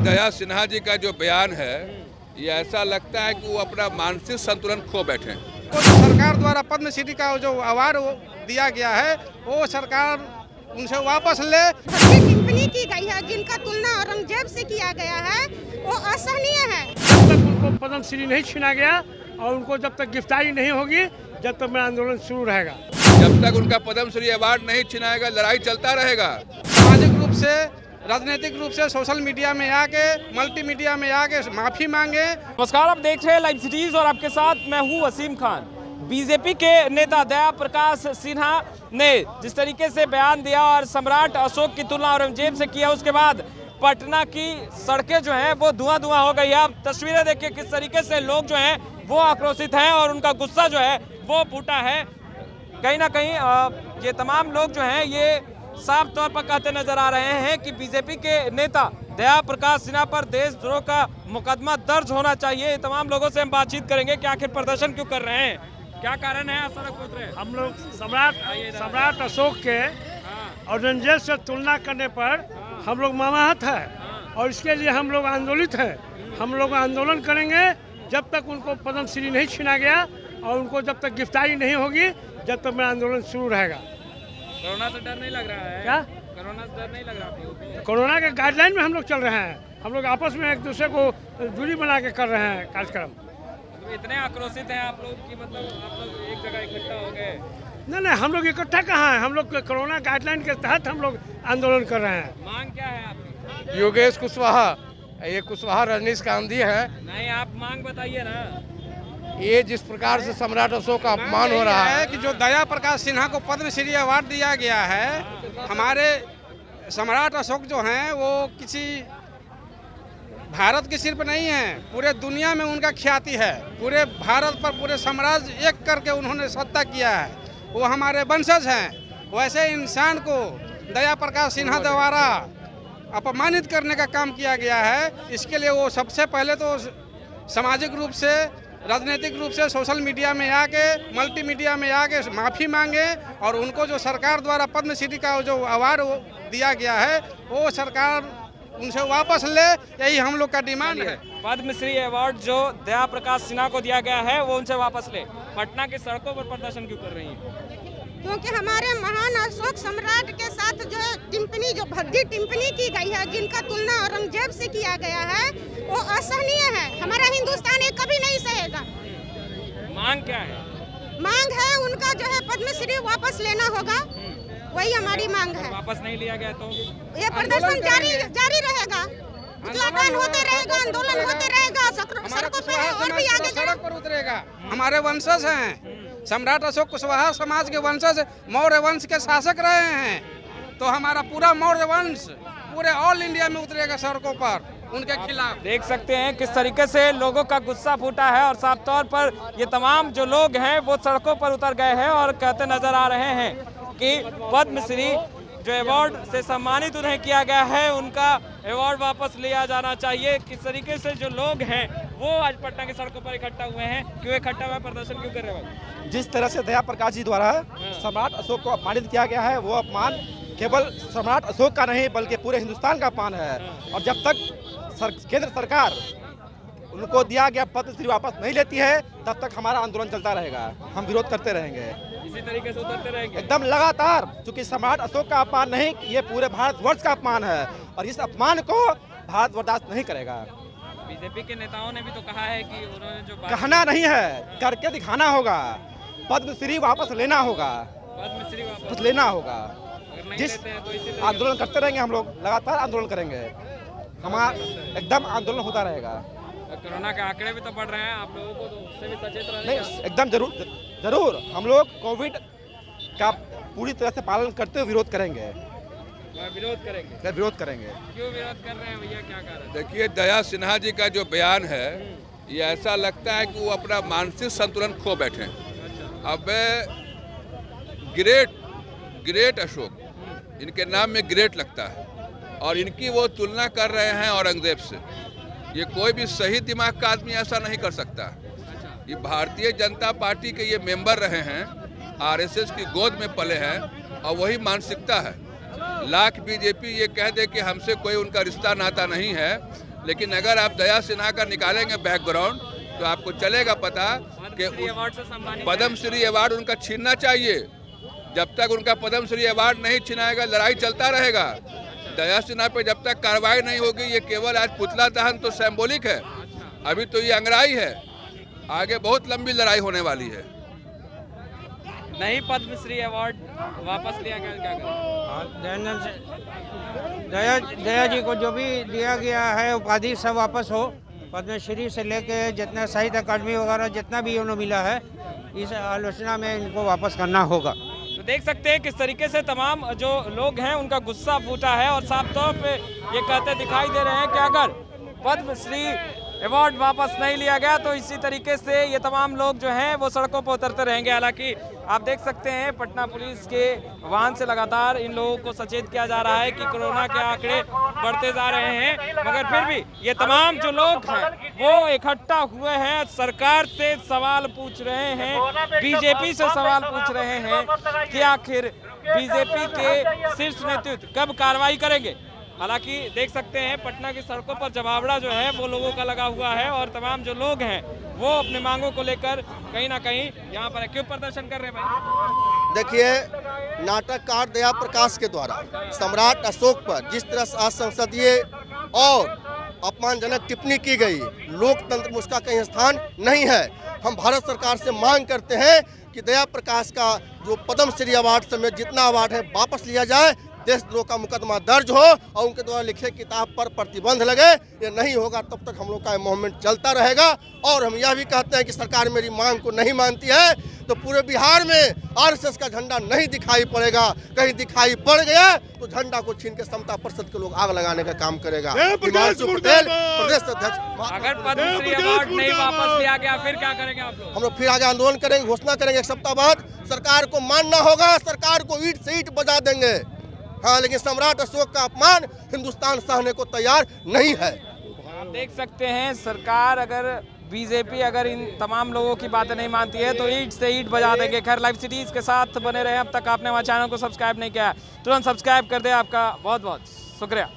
दया सिन्हा जी का जो बयान है, ये ऐसा लगता है कि वो अपना मानसिक संतुलन खो बैठे हैं। तो सरकार द्वारा पद्मश्री का जो अवार्ड दिया गया है वो सरकार उनसे वापस ले। टिप्पणी की गई है जिनका तुलना औरंगजेब से किया गया है वो असहनीय है। जब तक उनको पद्मश्री नहीं छीना गया और उनको जब तक गिरफ्तारी नहीं होगी जब तक मेरा आंदोलन शुरू रहेगा। जब तक उनका पद्मश्री अवार्ड नहीं छिनाएगा, लड़ाई चलता रहेगा। सामाजिक रूप से, राजनीतिक रूप से सोशल मीडिया में आके, मल्टीमीडिया में आके माफी मांगे। नमस्कार, आप देख रहे हैं लाइव सिटीज और आपके साथ मैं हूं वसीम खान। बीजेपी के नेता दया प्रकाश सिन्हा ने जिस तरीके से बयान दिया और सम्राट अशोक की तुलना औरंगजेब से किया, उसके बाद पटना की सड़कें जो हैं वो धुआं धुआं हो गई है। आप तस्वीरें देखिए किस तरीके से लोग जो हैं वो आक्रोशित हैं और उनका गुस्सा जो है वो फूटा है। कहीं ना कहीं ये तमाम लोग जो हैं ये साफ तौर पर कहते नजर आ रहे हैं कि बीजेपी के नेता दया प्रकाश सिन्हा पर देशद्रोह का मुकदमा दर्ज होना चाहिए। तमाम लोगों से हम बातचीत करेंगे कि आखिर प्रदर्शन क्यों कर रहे हैं, क्या कारण है सड़क पर उतरे। हम लोग सम्राट अशोक के औरंगजेब से तुलना करने पर हम लोग ममाहत है और इसके लिए हम लोग आंदोलित हैं। हम लोग आंदोलन करेंगे जब तक उनको पद्मश्री नहीं छीना गया और उनको जब तक गिरफ्तारी नहीं होगी जब तक मेरा आंदोलन शुरू रहेगा। कोरोना से डर नहीं लग रहा है? क्या कोरोना से डर नहीं लग रहा आपको? कोरोना के गाइडलाइन में हम लोग चल रहे हैं। हम लोग आपस में एक दूसरे को दूरी बना के कर रहे हैं कार्यक्रम। तो इतने आक्रोशित हैं आप लोग कि मतलब आप लोग एक जगह इकट्ठा हो गए? नहीं, हम लोग इकट्ठा कहाँ हैं। हम लोग कोरोना गाइडलाइन के तहत हम लोग आंदोलन कर रहे हैं। मांग क्या है आपकी? योगेश कुशवाहा, ये कुशवाहा रजनीश गांधी है। नहीं, आप मांग बताइए ना। ये जिस प्रकार से सम्राट अशोक का अपमान हो रहा है कि जो दया प्रकाश सिन्हा को पद्मश्री अवार्ड दिया गया है, हमारे सम्राट अशोक जो हैं वो किसी भारत के सिर्फ नहीं है, पूरे दुनिया में उनका ख्याति है। पूरे भारत पर पूरे साम्राज्य एक करके उन्होंने सत्ता किया है। वो हमारे वंशज हैं। वैसे इंसान को दया प्रकाश सिन्हा द्वारा अपमानित करने का काम किया गया है। इसके लिए वो सबसे पहले तो सामाजिक रूप से, राजनीतिक रूप से सोशल मीडिया में आके, मल्टीमीडिया में आके माफ़ी मांगे और उनको जो सरकार द्वारा पद्मश्री का जो अवार्ड दिया गया है वो सरकार उनसे वापस ले। यही हम लोग का डिमांड है। पद्मश्री अवार्ड जो दया प्रकाश सिन्हा को दिया गया है वो उनसे वापस ले। पटना की सड़कों पर प्रदर्शन क्यों कर रही है? क्योंकि हमारे महान अशोक सम्राट के साथ जो टिप्पणी, जो भद्दी टिप्पणी की गई है जिनका तुलना औरंगजेब से किया गया है वो असहनीय है। हमारा हिंदुस्तान ये कभी नहीं सहेगा। मांग क्या है? मांग है उनका जो है पद्मश्री वापस लेना होगा, वही हमारी मांग है। वापस नहीं लिया गया तो ये प्रदर्शन जारी रहेगा, मुद्रादान होते रहेगा, आंदोलन होते रहेगा, सड़कों पे और भी आगे सड़क पर उतरेगा। हमारे वंशज हैं, सम्राट अशोक कुशवाहा समाज के वंशज मौर्य वंश के शासक रहे हैं। तो हमारा पूरा मौर्य वंश पूरे ऑल इंडिया में उतरेगा सड़कों पर उनके खिलाफ। देख सकते हैं किस तरीके से लोगों का गुस्सा फूटा है और साफ तौर पर ये तमाम जो लोग हैं वो सड़कों पर उतर गए हैं और कहते नजर आ रहे हैं कि पद्मश्री जो अवार्ड से सम्मानित उन्हें किया गया है उनका अवार्ड वापस लिया जाना चाहिए। किस तरीके से जो लोग हैं वो आज पटना की सड़कों पर इकट्ठा हुए हैं, क्यों इकट्ठा हुए, प्रदर्शन क्यों कर रहे हैं? जिस तरह से दया प्रकाश जी द्वारा सम्राट अशोक को अपमानित किया गया है वो अपमान केवल सम्राट अशोक का नहीं बल्कि पूरे हिंदुस्तान का अपमान है। और जब तक केंद्र सरकार उनको दिया गया पद्मश्री वापस नहीं लेती है तब तक हमारा आंदोलन चलता रहेगा। हम विरोध करते रहेंगे, इसी तरीके से उतरते रहेंगे एकदम लगातार। क्योंकि सम्राट अशोक का अपमान नहीं, ये पूरे भारतवर्ष का अपमान है और इस अपमान को भारत बर्दाश्त नहीं करेगा। बीजेपी के नेताओं ने भी तो कहा है कि उन्होंने जो कहना नहीं है, करके दिखाना होगा। पद्मश्री वापस लेना होगा, पद्मश्री वापस लेना होगा। अगर नहीं जिस लेते हैं तो इसी आंदोलन करते रहेंगे, हम लोग लगातार आंदोलन करेंगे। हमारा एकदम आंदोलन होता रहेगा। कोरोना के आंकड़े भी तो बढ़ रहे हैं, आप लोगों को तो उससे भी सचेत रहना नहीं, एकदम जरूर हम लोग कोविड का पूरी तरह से पालन करते हुए विरोध करेंगे। विरोध करेंगे। विरोध करेंगे। क्यों विरोध कर रहे हैं भैया, क्या कारण? देखिए, दया सिन्हा जी का जो बयान है, ये ऐसा लगता है कि वो अपना मानसिक संतुलन खो बैठे हैं। अब ग्रेट अशोक, इनके नाम में ग्रेट लगता है और इनकी वो तुलना कर रहे हैं औरंगजेब से। ये कोई भी सही दिमाग का आदमी ऐसा नहीं कर सकता। ये भारतीय जनता पार्टी के ये मेंबर रहे हैं, आरएसएस की गोद में पले हैं और वही मानसिकता है। लाख बीजेपी ये कह दे कि हमसे कोई उनका रिश्ता नाता नहीं है, लेकिन अगर आप दया सिन्हा का निकालेंगे बैकग्राउंड तो आपको चलेगा पता कि पद्म श्री अवार्ड उनका छीनना चाहिए। जब तक उनका पद्म श्री अवार्ड नहीं छिनाएगा लड़ाई चलता रहेगा। दया सिन्हा पे जब तक कार्रवाई नहीं होगी, ये केवल आज पुतला दहन तो सिंबॉलिक है, अभी तो ये अंगड़ाई है, आगे बहुत लंबी लड़ाई होने वाली है। नहीं पद्मश्री अवार्ड वापस लिया गया, क्या करें? दया जी को जो भी दिया गया है उपाधि सब वापस हो। पद्मश्री से लेके जितना साहित्य अकादमी वगैरह जितना भी उन्हें मिला है, इस आलोचना में इनको वापस करना होगा। तो देख सकते हैं किस तरीके से तमाम जो लोग हैं उनका गुस्सा फूटा है और साफ तौर पे ये कहते दिखाई दे रहे हैं कि अगर पद्मश्री अवार्ड वापस नहीं लिया गया तो इसी तरीके से ये तमाम लोग जो हैं वो सड़कों पर उतरते रहेंगे। हालांकि आप देख सकते हैं पटना पुलिस के वाहन से लगातार इन लोगों को सचेत किया जा रहा है कि कोरोना के आंकड़े बढ़ते जा रहे हैं, मगर फिर भी ये तमाम जो लोग हैं वो इकट्ठा हुए हैं, सरकार से सवाल पूछ रहे हैं, बीजेपी से सवाल पूछ रहे हैं कि आखिर बीजेपी के शीर्ष नेतृत्व कब कार्रवाई करेंगे। हालांकि देख सकते हैं पटना की सड़कों पर जमावड़ा जो है वो लोगों का लगा हुआ है और तमाम जो लोग हैं वो अपने मांगों को लेकर कहीं ना कहीं यहाँ पर क्यों प्रदर्शन कर रहे हैं भाई? देखिए, नाटककार दया प्रकाश के द्वारा सम्राट अशोक पर जिस तरह से असंसदीय और अपमानजनक टिप्पणी की गई, लोकतंत्र में उसका कहीं स्थान नहीं है। हम भारत सरकार से मांग करते हैं कि दया प्रकाश का जो पद्मश्री अवार्ड समेत जितना अवार्ड है वापस लिया जाए, देशद्रोह का मुकदमा दर्ज हो और उनके द्वारा लिखे किताब पर प्रतिबंध लगे। ये नहीं होगा तब तक हम लोग का मूवमेंट चलता रहेगा। और हम यह भी कहते हैं कि सरकार मेरी मांग को नहीं मानती है तो पूरे बिहार में आरएसएस का झंडा नहीं दिखाई पड़ेगा। कहीं दिखाई पड़ गया तो झंडा को छीन के समता परिषद के लोग आग लगाने का काम करेगा। हिमांशु पटेल, प्रदेश अध्यक्ष। अगर पद्मश्री अवार्ड नहीं वापस लिया गया फिर क्या करेंगे आप लोग? हम लोग फिर आगे आंदोलन करेंगे, घोषणा करेंगे। एक सप्ताह बाद सरकार को मानना होगा, सरकार को ईंट से ईंट बजा देंगे। हाँ, लेकिन सम्राट अशोक का अपमान हिंदुस्तान सहने को तैयार नहीं है। आप देख सकते हैं सरकार अगर बीजेपी अगर इन तमाम लोगों की बातें नहीं मानती है तो ईंट से ईंट बजा देंगे। खैर, लाइव सिटीज के साथ बने रहे। अब तक आपने हमारे चैनल को सब्सक्राइब नहीं किया, तुरंत सब्सक्राइब कर दे। आपका बहुत बहुत शुक्रिया।